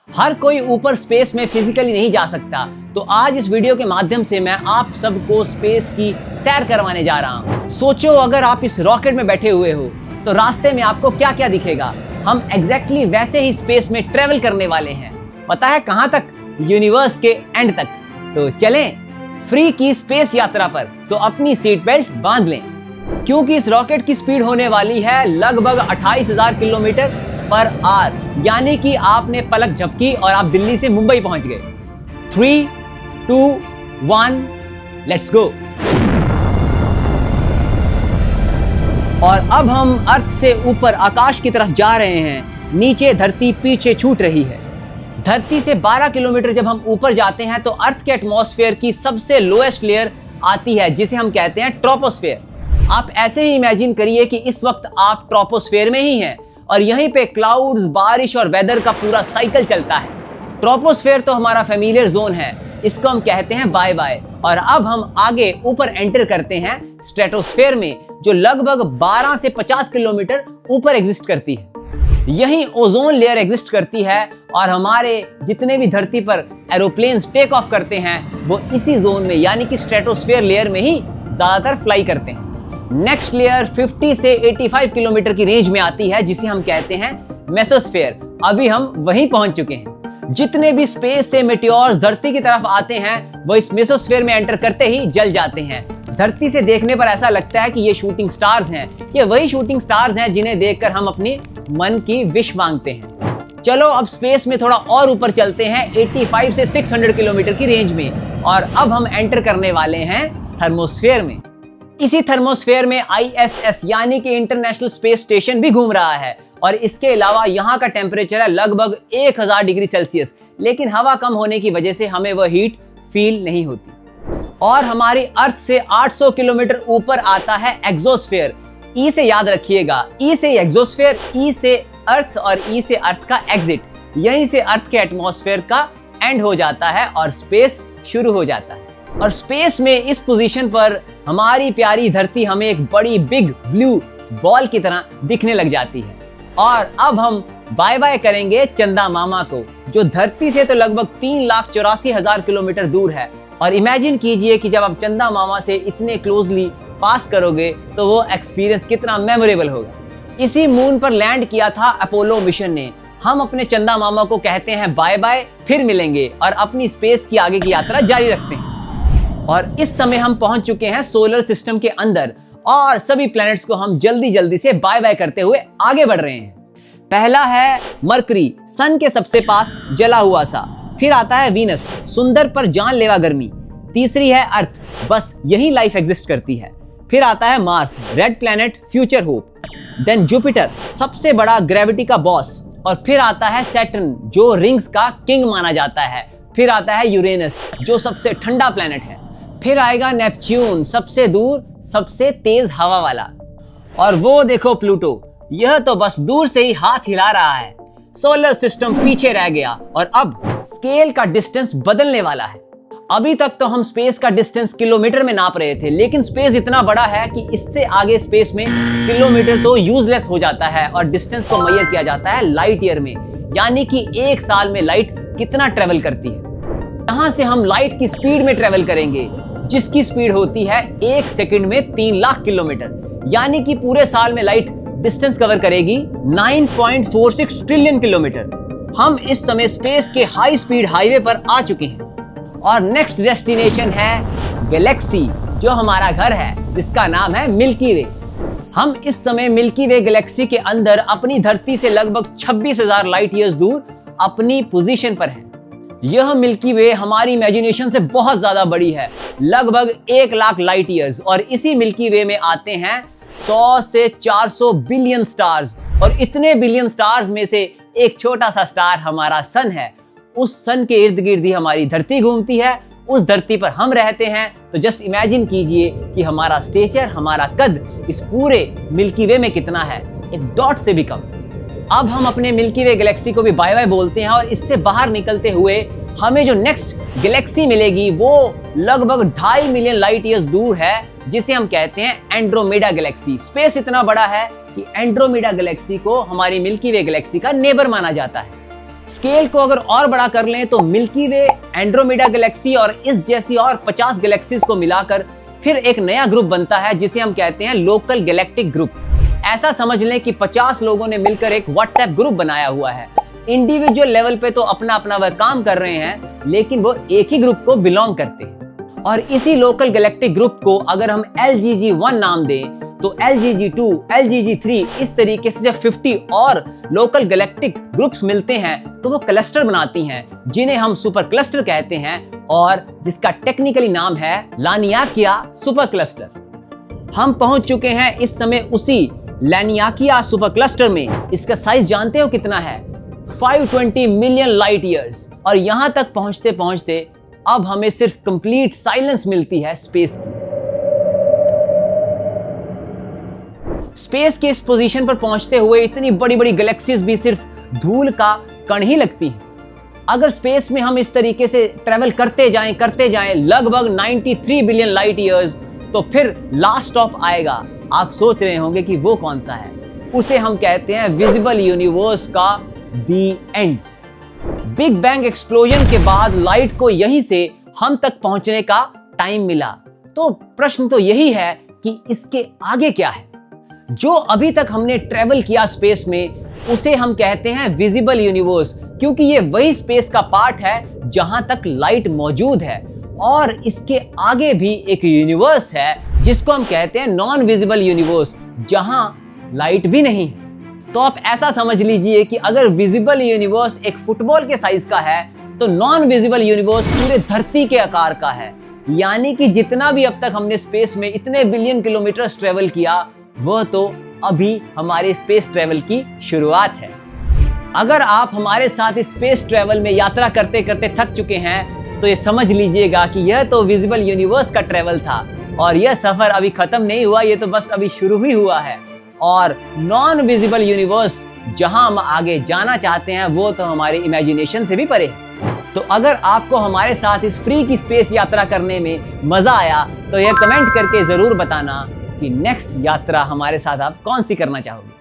हर कोई ऊपर स्पेस में फिजिकली नहीं जा सकता, तो आज इस वीडियो के माध्यम से मैं आप सबको स्पेस की सैर करवाने जा रहा हूँ। सोचो अगर आप इस रॉकेट में बैठे हुए हो तो रास्ते में आपको क्या क्या दिखेगा। हम एग्जैक्टली वैसे ही स्पेस में ट्रेवल करने वाले हैं। पता है कहाँ तक? यूनिवर्स के एंड तक। तो चलें फ्री की स्पेस यात्रा पर, तो अपनी सीट बेल्ट बांध लें, क्योंकि इस रॉकेट की स्पीड होने वाली है लगभग 28,000 किलोमीटर पर आवर, यानी कि आपने पलक झपकी और आप दिल्ली से मुंबई पहुंच गए। 3, 2, 1, लेट्स गो। और अब हम अर्थ से ऊपर आकाश की तरफ जा रहे हैं। नीचे धरती पीछे छूट रही है। धरती से 12 किलोमीटर जब हम ऊपर जाते हैं तो अर्थ के एटमॉस्फेयर की सबसे लोएस्ट लेयर आती है, जिसे हम कहते हैं ट्रोपोस्फेयर। आप ऐसे ही इमेजिन करिए कि इस वक्त आप ट्रोपोस्फेयर में ही हैं और यहीं पे क्लाउड्स, बारिश और वेदर का पूरा साइकिल चलता है। ट्रोपोस्फेयर तो हमारा फेमिलियर जोन है, इसको हम कहते हैं बाय बाय। और अब हम आगे ऊपर एंटर करते हैं स्ट्रेटोस्फेयर में, जो लगभग 12 से 50 किलोमीटर ऊपर एग्जिस्ट करती है। यहीं ओजोन लेयर एग्जिस्ट करती है और हमारे जितने भी धरती पर एरोप्लेन्स टेक ऑफ करते हैं वो इसी जोन में, यानी कि स्ट्रेटोस्फेयर लेयर में ही ज्यादातर फ्लाई करते हैं। नेक्स्ट लेयर 50 से 85 किलोमीटर की रेंज में आती है, जिसे हम कहते हैं मेसोस्फेयर। अभी हम वहीं पहुंच चुके हैं। जितने भी स्पेस से मेटियोर्स धरती की तरफ आते हैं वो इस मेसोस्फेयर में एंटर करते ही जल जाते हैं। धरती से देखने पर ऐसा लगता है कि ये शूटिंग स्टार्स हैं। ये वही शूटिंग स्टार्स हैं जिन्हें देखकर हम अपनी मन की विश मांगते हैं। चलो अब स्पेस में थोड़ा और ऊपर चलते हैं 85 से 600 किलोमीटर की रेंज में, और अब हम एंटर करने वाले हैं थर्मोस्फेयर में। इसी थर्मोस्फेयर में ISS यानी कि इंटरनेशनल स्पेस स्टेशन भी घूम रहा है, और इसके अलावा यहाँ का टेम्परेचर है लगभग 1000 डिग्री सेल्सियस, लेकिन हवा कम होने की वजह से हमें वह हीट फील नहीं होती। और हमारी अर्थ से 800 किलोमीटर ऊपर आता है एक्सोस्फेयर। ई से याद रखिएगा, ई से एक्सोस्फेयर, ई से अर्थ और ई से अर्थ का एग्जिट। यहीं से अर्थ के एटमॉस्फेयर का एंड हो जाता है और स्पेस शुरू हो जाता है। और स्पेस में इस पोजीशन पर हमारी प्यारी धरती हमें एक बड़ी बिग ब्लू बॉल की तरह दिखने लग जाती है। और अब हम बाय बाय करेंगे चंदा मामा को, जो धरती से तो लगभग 3,84,000 किलोमीटर दूर है। और इमेजिन कीजिए कि जब आप चंदा मामा से इतने क्लोजली पास करोगे तो वो एक्सपीरियंस कितना मेमोरेबल होगा। इसी मून पर लैंड किया था अपोलो मिशन ने। हम अपने चंदा मामा को कहते हैं बाय बाय, फिर मिलेंगे और अपनी स्पेस की आगे की यात्रा जारी रखते हैं। और इस समय हम पहुंच चुके हैं सोलर सिस्टम के अंदर, और सभी प्लैनेट्स को हम जल्दी जल्दी से बाय बाय करते हुए आगे बढ़ रहे हैं। पहला है मरकरी, सन के सबसे पास जला हुआ सा। फिर आता है वीनस, सुंदर पर जानलेवा गर्मी। तीसरी है अर्थ, बस यही लाइफ एग्जिस्ट करती है। फिर आता है Mars, red planet, future hope. Then Jupiter, सबसे बड़ा ग्रेविटी का बॉस। और फिर आता है सैटर्न, जो रिंग्स का किंग माना जाता है। फिर आता है यूरेनस, जो सबसे ठंडा प्लैनेट है। फिर आएगा नेपच्यून, सबसे दूर, सबसे तेज हवा वाला। और वो देखो प्लूटो, यह तो बस दूर से ही हाथ हिला रहा है। सोलर सिस्टम पीछे रह गया और अब स्केल का डिस्टेंस बदलने वाला है। अभी तक तो हम स्पेस का डिस्टेंस किलोमीटर में नाप रहे थे, लेकिन स्पेस इतना बड़ा है कि इससे आगे स्पेस में किलोमीटर तो यूजलेस हो जाता है और डिस्टेंस को मेजर किया जाता है लाइट ईयर में, यानी कि 1 साल में लाइट कितना ट्रेवल करती है। यहाँ से हम लाइट की स्पीड में ट्रेवल करेंगे, जिसकी स्पीड होती है 1 सेकंड में 3 लाख किलोमीटर, यानी कि पूरे साल में लाइट डिस्टेंस कवर करेगी 9.46 ट्रिलियन किलोमीटर। हम इस समय स्पेस के हाई स्पीड हाईवे पर आ चुके हैं और नेक्स्ट डेस्टिनेशन है गैलेक्सी, जो हमारा घर है, जिसका नाम है मिल्की वे। हम इस समय मिल्की वे गैलेक्सी के अंदर अपनी धरती से लगभग 26,000 लाइट ईयर्स दूर अपनी पोजीशन पर है। यह मिल्की वे हमारी इमेजिनेशन से बहुत ज्यादा बड़ी है, लगभग 1 लाख लाइट ईयर्स। और इसी मिल्की वे में आते हैं 100 से 400 बिलियन स्टार्स, और इतने बिलियन स्टार्स में से एक छोटा सा स्टार हमारा सन है। उस सन के इर्द गिर्द ही हमारी धरती घूमती है, उस धरती पर हम रहते हैं। तो जस्ट इमेजिन कीजिए कि हमारा स्टेचर, हमारा कद इस पूरे मिल्की वे में कितना है, एक डॉट से भी कम। अब हम अपने मिल्की वे गैलेक्सी को भी बाय बाय बोलते हैं, और इससे बाहर निकलते हुए हमें जो नेक्स्ट गैलेक्सी मिलेगी वो लगभग 2.5 मिलियन लाइट ईयर्स दूर है, जिसे हम कहते हैं एंड्रोमेडा गैलेक्सी। स्पेस इतना बड़ा है कि एंड्रोमेडा गैलेक्सी को हमारी मिल्की वे गैलेक्सी का नेबर माना जाता है। स्केल को अगर और बड़ा कर लें तो मिल्की वे, एंड्रोमेडा गैलेक्सी और इस जैसी और 50 गैलेक्सीज को मिलाकर फिर एक नया ग्रुप बनता है जिसे हम कहते हैं लोकल गैलेक्टिक ग्रुप। ऐसा समझ लें कि 50 लोगों ने मिलकर एक व्हाट्सएप ग्रुप बनाया हुआ है। इंडिविजुअल लेवल पे तो अपना अपना वह काम कर रहे हैं, लेकिन वो एक ही ग्रुप को बिलोंग करते हैं। और इसी लोकल गैलेक्टिक ग्रुप को अगर हम LGG1 नाम दें तो LGG2, LGG3 इस तरीके से जब 50 और लोकल गैलेक्टिक ग्रुप्स मिलते हैं तो वो क्लस्टर बनाती हैं, जिन्हें हम सुपर क्लस्टर कहते हैं और जिसका टेक्निकली नाम है लानियाकिया सुपर क्लस्टर। हम पहुंच चुके हैं इस समय उसी लानियाकिया सुपर क्लस्टर में। इसका साइज जानते हो कितना है? 520 मिलियन लाइट ईयर्स। और यहां तक पहुंचते पहुंचते अब हमें सिर्फ कंप्लीट साइलेंस मिलती है स्पेस की। स्पेस के इस पोजीशन पर पहुंचते हुए इतनी बड़ी बड़ी गैलेक्सीज भी सिर्फ धूल का कण ही लगती हैं। अगर स्पेस में हम इस तरीके से ट्रेवल करते जाएं लगभग 93 बिलियन लाइट ईयर्स, तो फिर लास्ट स्टॉप आएगा। आप सोच रहे होंगे कि वो कौन सा है? उसे हम कहते हैं विजिबल यूनिवर्स का दी एंड। बिग बैंग एक्सप्लोजन के बाद लाइट को यहीं से हम तक पहुंचने का टाइम मिला। तो प्रश्न तो यही है कि इसके आगे क्या है? जो अभी तक हमने ट्रेवल किया स्पेस में उसे हम कहते हैं विजिबल यूनिवर्स, क्योंकि ये वही स्पेस का पार्ट है जहां तक लाइट मौजूद है। और इसके आगे भी एक यूनिवर्स है जिसको हम कहते हैं नॉन विजिबल यूनिवर्स, जहां लाइट भी नहीं है। तो आप ऐसा समझ लीजिए कि अगर विजिबल यूनिवर्स एक फुटबॉल के साइज का है तो नॉन विजिबल यूनिवर्स पूरे धरती के आकार का है। यानी कि जितना भी अब तक हमने स्पेस में इतने बिलियन किलोमीटर ट्रेवल किया, वह तो अभी हमारे स्पेस ट्रेवल की शुरुआत है। अगर आप हमारे साथ इस स्पेस ट्रेवल में यात्रा करते करते थक चुके हैं तो ये समझ लीजिएगा कि यह तो विजिबल यूनिवर्स का ट्रेवल था और यह सफर अभी खत्म नहीं हुआ, ये तो बस अभी शुरू ही हुआ है। और नॉन विजिबल यूनिवर्स जहां हम आगे जाना चाहते हैं वो तो हमारे इमेजिनेशन से भी परे है। तो अगर आपको हमारे साथ इस फ्री की स्पेस यात्रा करने में मजा आया तो यह कमेंट करके जरूर बताना कि नेक्स्ट यात्रा हमारे साथ आप कौन सी करना चाहोगे।